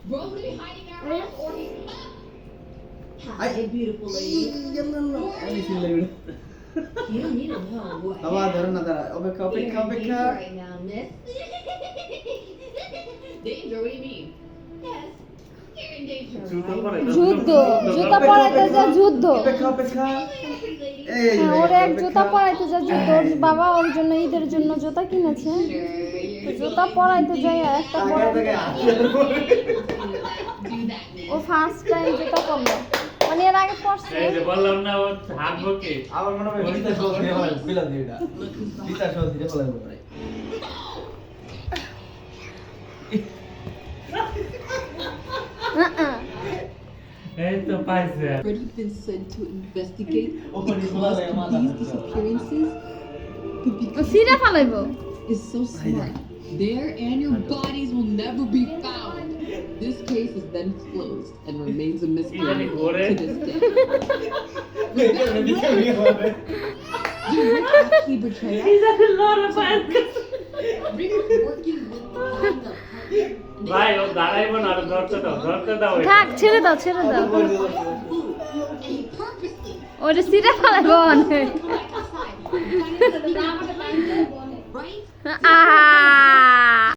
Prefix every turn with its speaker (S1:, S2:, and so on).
S1: Rose will be hiding in our house or he's up. Hi, beautiful lady. You don't need to know what
S2: বাবা ধরো না দাঁড়া
S1: You're in
S2: অপেক্ষা
S1: danger right now, miss. Danger? What do you mean? Yes, you're in danger, right?
S3: যুদ্ধ জুতা পরাইতে যা যুদ্ধ
S2: অপেক্ষা
S1: Pretty lady.
S2: এই যে
S3: ওর এক জুতা পরাইতে যা যুদ্ধ ওর বাবা ওর জন্য ঈদের জন্য জুতা কিনেছে
S1: Sure,
S3: তো
S1: you're
S3: জুতা পরাইতে যাই একটা
S2: আগে
S3: পরাইতে
S2: থেকে
S1: do that, miss.
S3: ও ফার্স্ট টাইম জুতা পরলো মানে এর আগে পরছে
S4: এই যে বললাম না ও হাঁটবো কি
S2: আমার মনে হয় পিতা সহ দিয়ে ফেলাই বিলাম দিয়ে এটা পিতা সহ দিয়ে ফেলাই পড়ে
S4: এই তো পাইছে
S1: Already been sent to investigate
S2: Oh,
S1: the
S2: he's
S1: cause
S2: lying,
S1: of
S2: man.
S1: these disappearances. But
S3: O
S1: because
S3: Sira ফালাইবো
S1: is so smart, their and your bodies will never be found. This case is then closed and remains a mystery to this day. You would actually betray us? Working with the partner.
S4: ভাই ও দাঁড়াইবো না আর ধরতে দাও
S3: থাক ছেড়ে দাও
S1: And he purposely
S3: ওরে সিরা ফালাইবো অনেক
S1: right?
S3: আহা